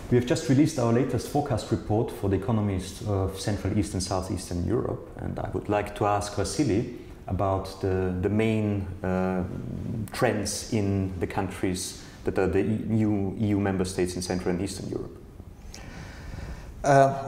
We have just released our latest forecast report for the economies of Central, East and Southeastern Europe, and I would like to ask Vasily about the main trends in the countries that are the new EU member states in Central and Eastern Europe.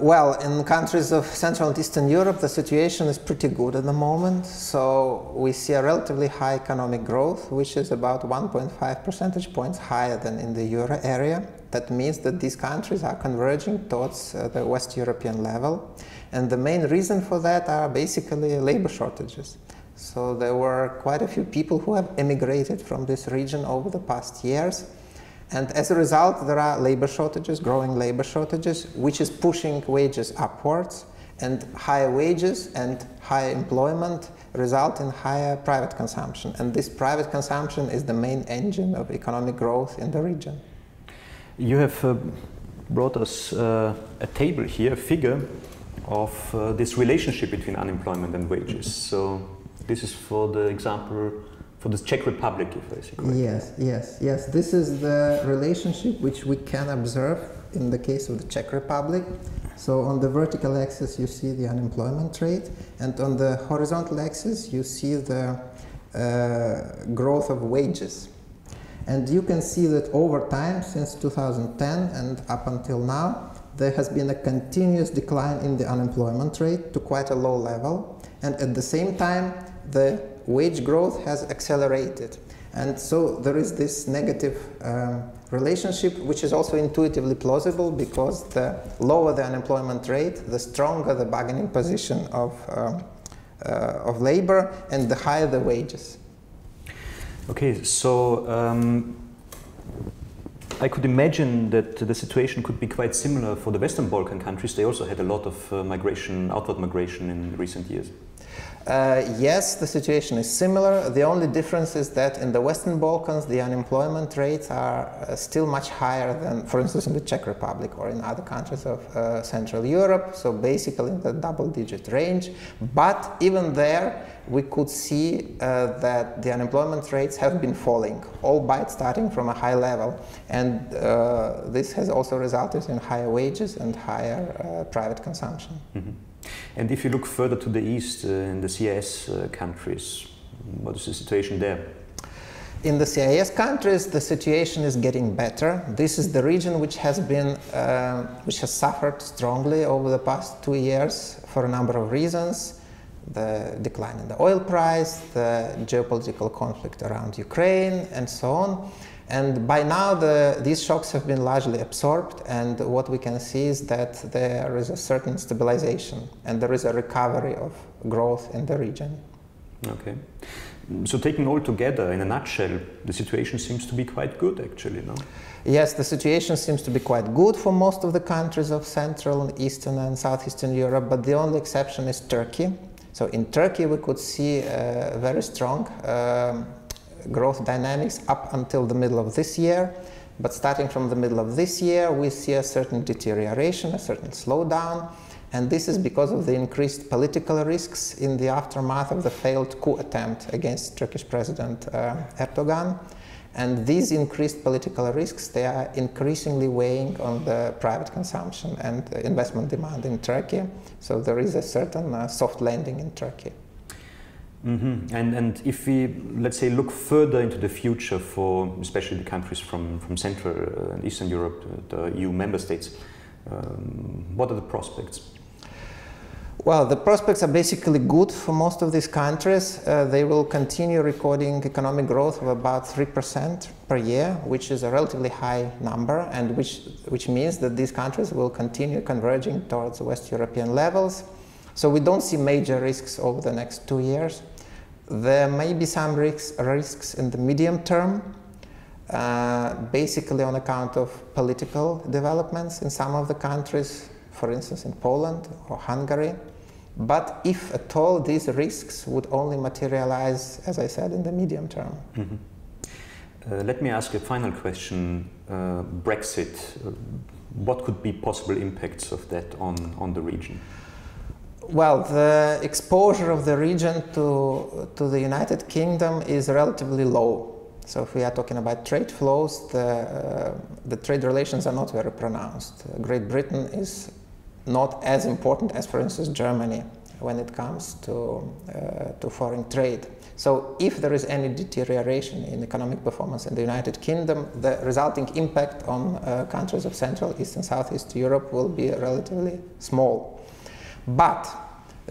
Well, in countries of Central and Eastern Europe, the situation is pretty good at the moment. So we see a relatively high economic growth, which is about 1.5 percentage points higher than in the euro area. That means that these countries are converging towards the West European level. And the main reason for that are basically labor shortages. So there were quite a few people who have emigrated from this region over the past years. And as a result, there are labor shortages, growing labor shortages, which is pushing wages upwards. And higher wages and higher employment result in higher private consumption. And this private consumption is the main engine of economic growth in the region. You have brought us a table here, a figure of this relationship between unemployment and wages. So this is for the example for the Czech Republic, if I see correctly. Yes. This is the relationship which we can observe in the case of the Czech Republic. So on the vertical axis you see the unemployment rate, and on the horizontal axis you see the growth of wages. And you can see that over time, since 2010 and up until now, there has been a continuous decline in the unemployment rate to quite a low level, and at the same time the wage growth has accelerated. And so there is this negative relationship, which is also intuitively plausible, because the lower the unemployment rate, the stronger the bargaining position of labor, and the higher the wages. Okay, so I could imagine that the situation could be quite similar for the Western Balkan countries. They also had a lot of migration, outward migration in recent years. Yes, the situation is similar. The only difference is that in the Western Balkans, the unemployment rates are still much higher than, for instance, in the Czech Republic or in other countries of Central Europe, so basically in the double-digit range. But even there, we could see that the unemployment rates have been falling, albeit starting from a high level. And this has also resulted in higher wages and higher private consumption. Mm-hmm. And if you look further to the east, in the CIS countries, what is the situation there? In the CIS countries, the situation is getting better. This is the region which has suffered strongly over the past 2 years for a number of reasons: the decline in the oil price, the geopolitical conflict around Ukraine, and so on. And by now, these shocks have been largely absorbed, and what we can see is that there is a certain stabilization, and there is a recovery of growth in the region. Okay. So taken all together, in a nutshell, the situation seems to be quite good, actually, no? Yes, the situation seems to be quite good for most of the countries of Central and Eastern and Southeastern Europe, but the only exception is Turkey. So in Turkey, we could see very strong growth dynamics up until the middle of this year, but starting from the middle of this year we see a certain deterioration, a certain slowdown, and this is because of the increased political risks in the aftermath of the failed coup attempt against Turkish President Erdogan. And these increased political risks, they are increasingly weighing on the private consumption and investment demand in Turkey, so there is a certain soft landing in Turkey. Mm-hmm. And if we, let's say, look further into the future for especially the countries from Central and Eastern Europe, the EU member states, what are the prospects? Well, the prospects are basically good for most of these countries. They will continue recording economic growth of about 3% per year, which is a relatively high number, and which means that these countries will continue converging towards West European levels. So we don't see major risks over the next 2 years. There may be some risks in the medium term, basically on account of political developments in some of the countries, for instance in Poland or Hungary. But if at all, these risks would only materialize, as I said, in the medium term. Mm-hmm. Let me ask a final question. Brexit, what could be possible impacts of that on the region? Well, the exposure of the region to the United Kingdom is relatively low. So if we are talking about trade flows, the trade relations are not very pronounced. Great Britain is not as important as, for instance, Germany when it comes to foreign trade. So if there is any deterioration in economic performance in the United Kingdom, the resulting impact on countries of Central, East and Southeast Europe will be relatively small. But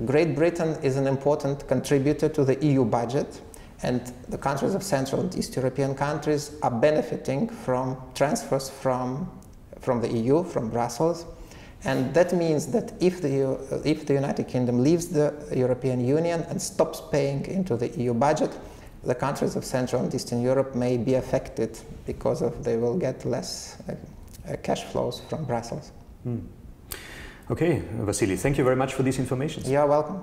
Great Britain is an important contributor to the EU budget, and the countries of Central and East European countries are benefiting from transfers from the EU, from Brussels. And that means that if the United Kingdom leaves the European Union and stops paying into the EU budget, the countries of Central and Eastern Europe may be affected because they will get less cash flows from Brussels. Okay, Vasily, thank you very much for this information. You're welcome.